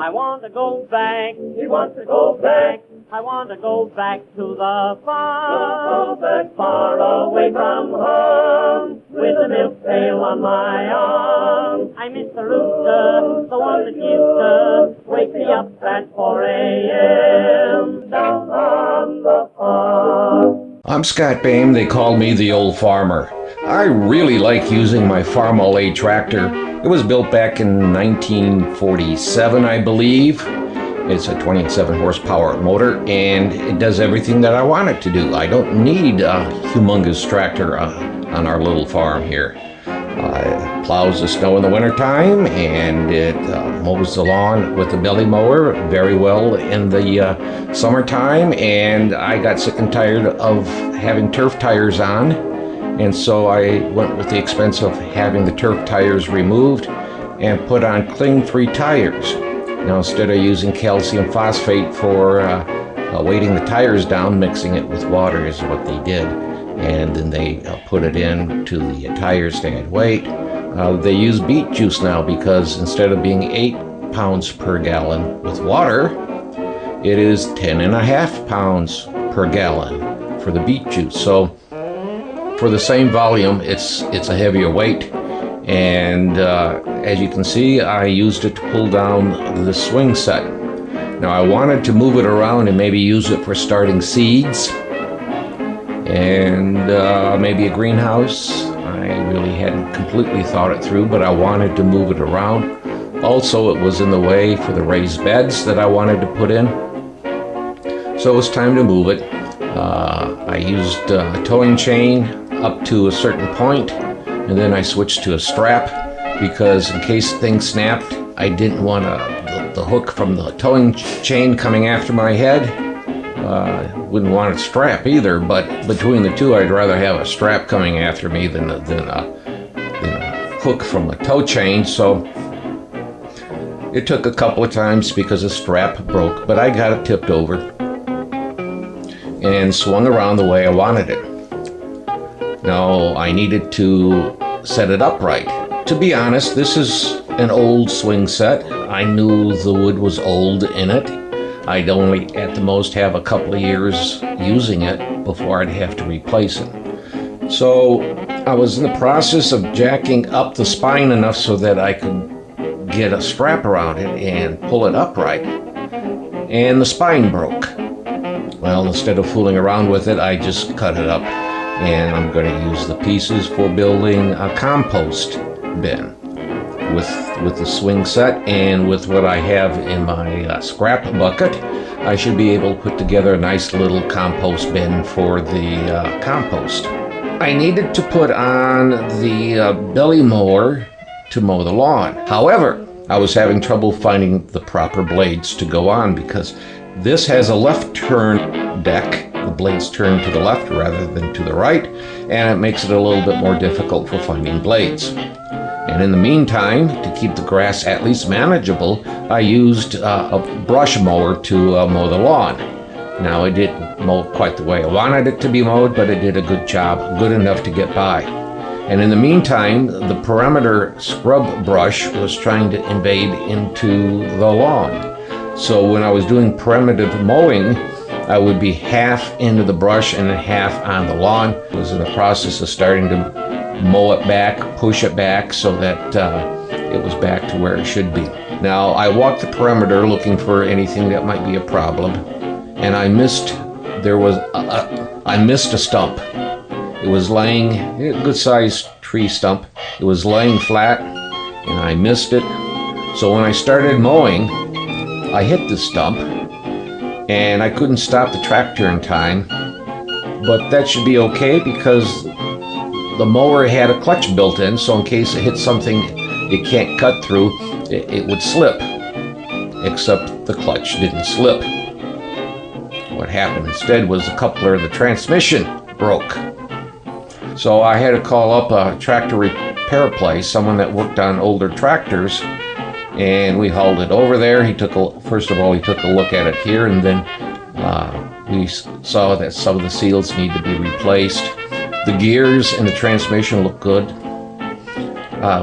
I want to go back. He wants to go back. I want to go back to the farm, far away from home, with a milk pail on my arm. I miss the rooster, the one that used to wake me up at 4 a.m. down on the farm. I'm Scott Boehm. They call me the old farmer. I really like using my Farm All-A tractor. It was built back in 1947, I believe. It's a 27 horsepower motor, and it does everything that I want it to do. I don't need a humongous tractor on our little farm here. It plows the snow in the wintertime, and it mows the lawn with the belly mower very well in the summertime. And I got sick and tired of having turf tires on, and so I went with the expense of having the turf tires removed and put on cling-free tires. Now, instead of using calcium phosphate for weighting the tires down, mixing it with water is what they did. And then they put it in to the tires to add weight. They use beet juice now because instead of being 8 pounds per gallon with water, it is 10.5 pounds per gallon for the beet juice. So for the same volume, it's a heavier weight. And as you can see, I used it to pull down the swing set. Now I wanted to move it around and maybe use it for starting seeds and maybe a greenhouse. I really hadn't completely thought it through, but I wanted to move it around. Also, it was in the way for the raised beds that I wanted to put in. So it was time to move it. I used a towing chain up to a certain point, and then I switched to a strap because in case things snapped, I didn't want the hook from the towing chain coming after my head. Wouldn't want a strap either, but between the two, I'd rather have a strap coming after me than a hook from the tow chain. So it took a couple of times because the strap broke, but I got it tipped over and swung around the way I wanted it. Now, I needed to set it upright. To be honest, this is an old swing set. I knew the wood was old in it. I'd only at the most have a couple of years using it before I'd have to replace it. So I was in the process of jacking up the spine enough so that I could get a strap around it and pull it upright. And the spine broke. Well, instead of fooling around with it, I just cut it up. And I'm going to use the pieces for building a compost bin with the swing set, and with what I have in my scrap bucket, I should be able to put together a nice little compost bin for the compost. I needed to put on the belly mower to mow the lawn. However, I was having trouble finding the proper blades to go on because this has a left turn deck. The blades turn to the left rather than to the right, and it makes it a little bit more difficult for finding blades. And in the meantime, to keep the grass at least manageable, I used a brush mower to mow the lawn. Now, it didn't mow quite the way I wanted it to be mowed, but it did a good job, good enough to get by. And in the meantime, the perimeter scrub brush was trying to invade into the lawn. So when I was doing perimeter mowing, I would be half into the brush and half on the lawn. I was in the process of starting to mow it back, push it back so that it was back to where it should be. Now, I walked the perimeter looking for anything that might be a problem, and I missed a stump. It was laying, a good-sized tree stump. It was laying flat, and I missed it. So when I started mowing, I hit the stump, and I couldn't stop the tractor in time, but that should be okay because the mower had a clutch built in, so in case it hit something it can't cut through, it would slip, except the clutch didn't slip. What happened instead was the coupler of the transmission broke. So I had to call up a tractor repair place, someone that worked on older tractors, and we hauled it over there. First of all, he took a look at it here, and then we saw that some of the seals need to be replaced. The gears and the transmission look good.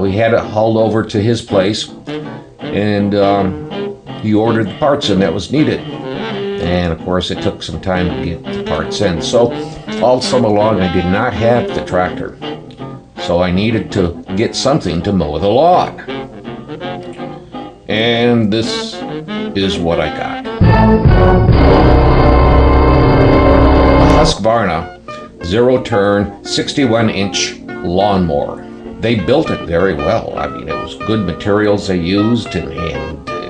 We had it hauled over to his place, and he ordered the parts in that was needed. And of course, it took some time to get the parts in. So all summer long, I did not have the tractor. So I needed to get something to mow the lawn. And this is what I got. A Husqvarna zero-turn 61-inch lawnmower. They built it very well. I mean, it was good materials they used, and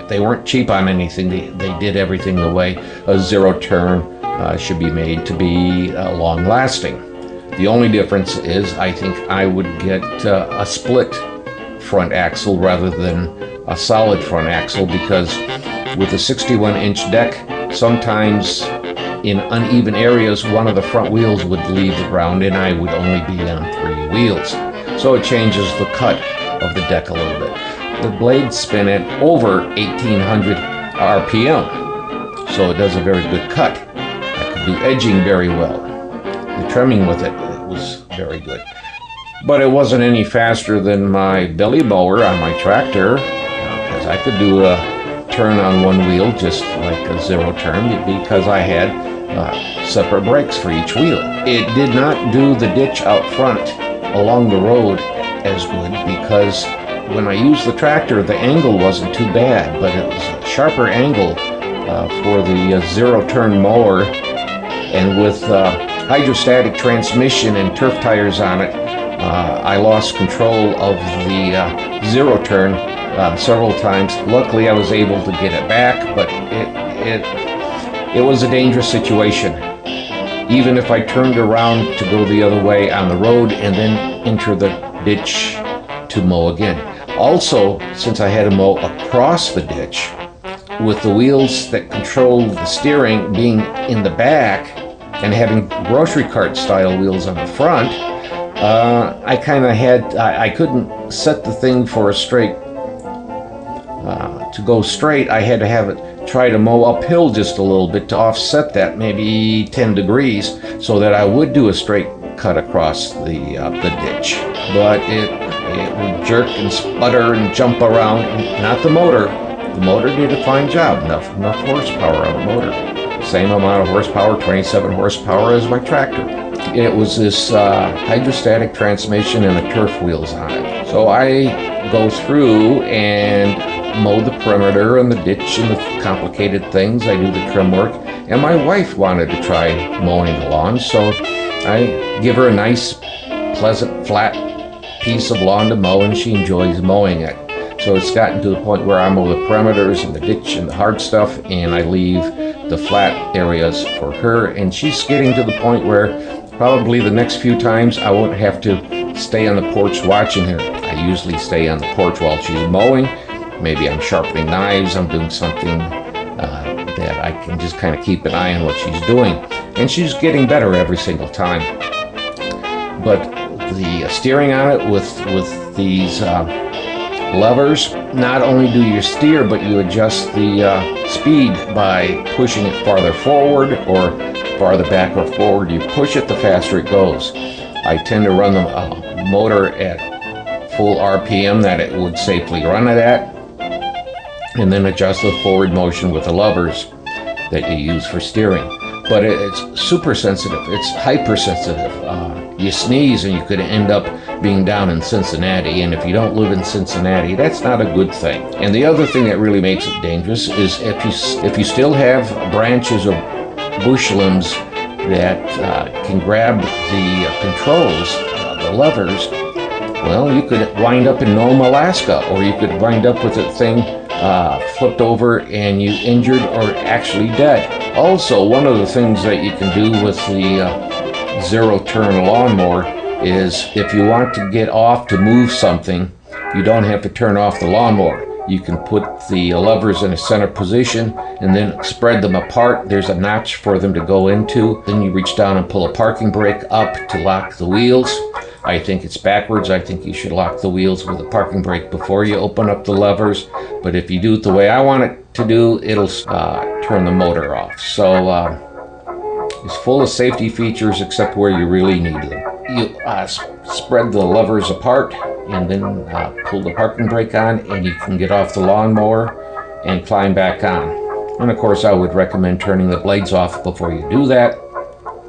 they weren't cheap on anything. They did everything the way a zero-turn should be made to be long-lasting. The only difference is I think I would get a split front axle rather than a solid front axle, because with a 61-inch deck, sometimes in uneven areas, one of the front wheels would leave the ground and I would only be on 3 wheels. So it changes the cut of the deck a little bit. The blades spin at over 1800 RPM, so it does a very good cut. I could do edging very well. The trimming with it was very good. But it wasn't any faster than my belly mower on my tractor, because I could do a turn on one wheel just like a zero turn, because I had separate brakes for each wheel. It did not do the ditch out front along the road as good, because when I used the tractor, the angle wasn't too bad, but it was a sharper angle for the zero-turn mower. And with hydrostatic transmission and turf tires on it, I lost control of the zero-turn several times. Luckily, I was able to get it back, but it was a dangerous situation. Even if I turned around to go the other way on the road and then enter the ditch to mow again. Also, since I had to mow across the ditch, with the wheels that controlled the steering being in the back and having grocery cart style wheels on the front, I couldn't set the thing for a straight, to go straight. I had to have it try to mow uphill just a little bit to offset that, maybe 10 degrees, so that I would do a straight cut across the ditch. But it would jerk and sputter and jump around. Not the motor. The motor did a fine job. Enough horsepower on the motor. Same amount of horsepower, 27 horsepower as my tractor. It was this hydrostatic transmission and the turf wheels on it. So I go through and mow the perimeter and the ditch and the complicated things. I do the trim work. And my wife wanted to try mowing the lawn, so I give her a nice, pleasant, flat piece of lawn to mow, and she enjoys mowing it. So it's gotten to the point where I mow the perimeters and the ditch and the hard stuff, and I leave the flat areas for her. And she's getting to the point where probably the next few times I won't have to stay on the porch watching her. I usually stay on the porch while she's mowing. Maybe I'm sharpening knives, I'm doing something that I can just kind of keep an eye on what she's doing. And she's getting better every single time. But the steering on it with these levers, not only do you steer, but you adjust the speed by pushing it farther forward or farther back or forward. You push it, the faster it goes. I tend to run the motor at full RPM that it would safely run it at, and then adjust the forward motion with the levers that you use for steering. But it's super sensitive. It's hypersensitive. You sneeze and you could end up being down in Cincinnati, and if you don't live in Cincinnati, that's not a good thing. And the other thing that really makes it dangerous is if you still have branches or bush limbs that can grab the controls, the levers, well, you could wind up in Nome, Alaska, or you could wind up with a thing flipped over and you injured or actually dead. Also, one of the things that you can do with the zero-turn lawnmower is if you want to get off to move something, you don't have to turn off the lawnmower. You can put the levers in a center position and then spread them apart. There's a notch for them to go into. Then you reach down and pull a parking brake up to lock the wheels. I think it's backwards. I think you should lock the wheels with a parking brake before you open up the levers. But if you do it the way I want it to do, it'll turn the motor off. So it's full of safety features except where you really need them. You spread the levers apart and then pull the parking brake on, and you can get off the lawnmower and climb back on. And of course, I would recommend turning the blades off before you do that.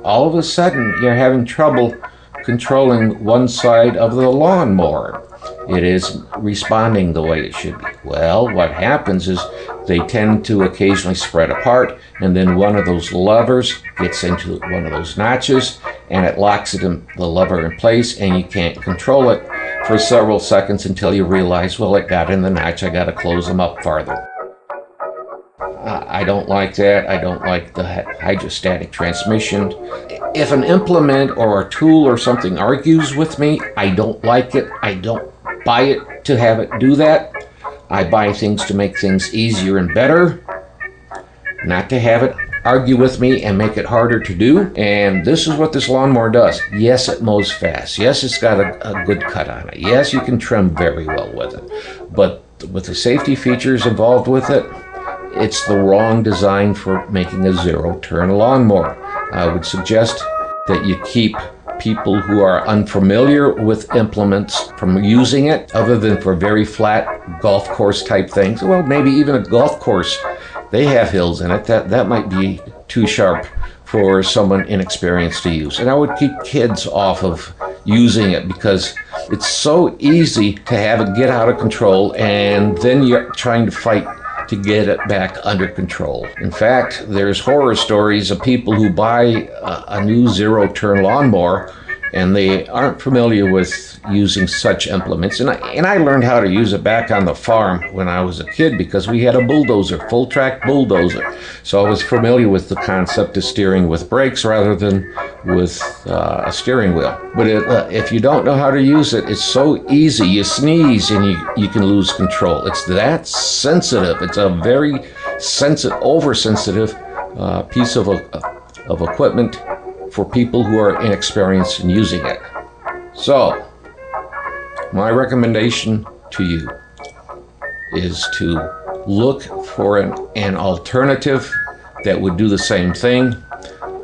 All of a sudden, you're having trouble controlling one side of the lawnmower. It is responding the way it should be. Well, what happens is they tend to occasionally spread apart, and then one of those levers gets into one of those notches, and it locks the lever in place, and you can't control it for several seconds until you realize, well, it got in the notch, I got to close them up farther. I don't like that. I don't like the hydrostatic transmission. If an implement or a tool or something argues with me, I don't like it. I don't buy it to have it do that. I buy things to make things easier and better, not to have it argue with me and make it harder to do. And this is what this lawnmower does. Yes, it mows fast. Yes, it's got a good cut on it. Yes, you can trim very well with it. But with the safety features involved with it, it's the wrong design for making a zero-turn lawnmower. I would suggest that you keep people who are unfamiliar with implements from using it, other than for very flat golf course type things. Well, maybe even a golf course, they have hills in it. That might be too sharp for someone inexperienced to use. And I would keep kids off of using it because it's so easy to have it get out of control, and then you're trying to fight to get it back under control. In fact, there's horror stories of people who buy a new zero-turn lawnmower and they aren't familiar with using such implements. And I learned how to use it back on the farm when I was a kid because we had a bulldozer, full-track bulldozer. So I was familiar with the concept of steering with brakes rather than with a steering wheel. But if you don't know how to use it, it's so easy. You sneeze and you can lose control. It's that sensitive. It's a very sensitive, oversensitive piece of equipment for people who are inexperienced in using it. So, my recommendation to you is to look for an alternative that would do the same thing.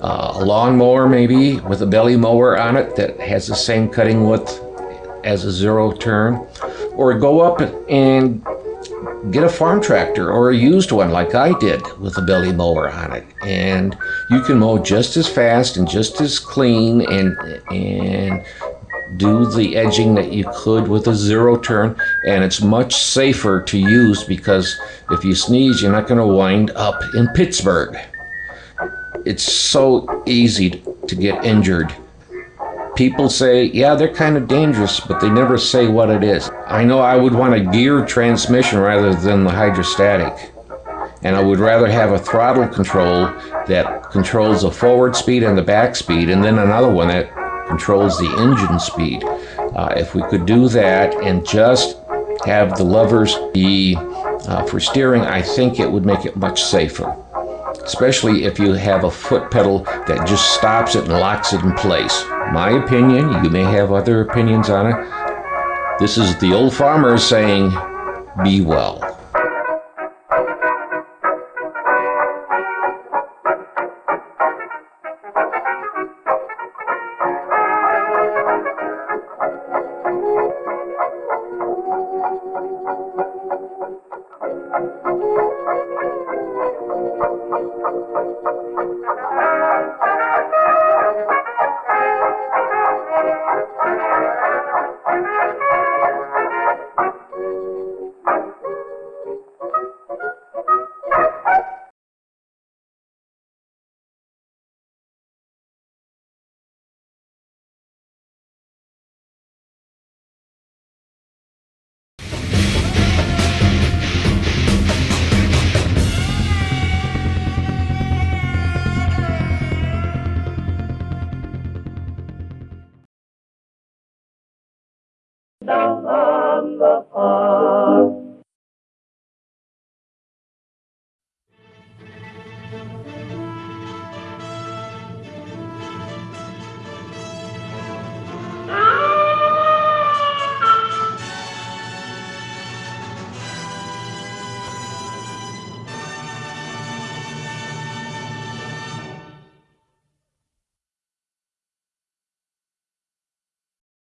A lawnmower maybe with a belly mower on it that has the same cutting width as a zero turn, or go up and get a farm tractor or a used one like I did with a belly mower on it, and you can mow just as fast and just as clean and do the edging that you could with a zero turn, and it's much safer to use because if you sneeze, you're not going to wind up in Pittsburgh. It's so easy to get injured. People say, yeah, they're kind of dangerous, but they never say what it is. I know I would want a geared transmission rather than the hydrostatic. And I would rather have a throttle control that controls the forward speed and the back speed, and then another one that controls the engine speed. If we could do that and just have the levers be for steering, I think it would make it much safer. Especially if you have a foot pedal that just stops it and locks it in place. My opinion, you may have other opinions on it. This is the old farmer saying, be well.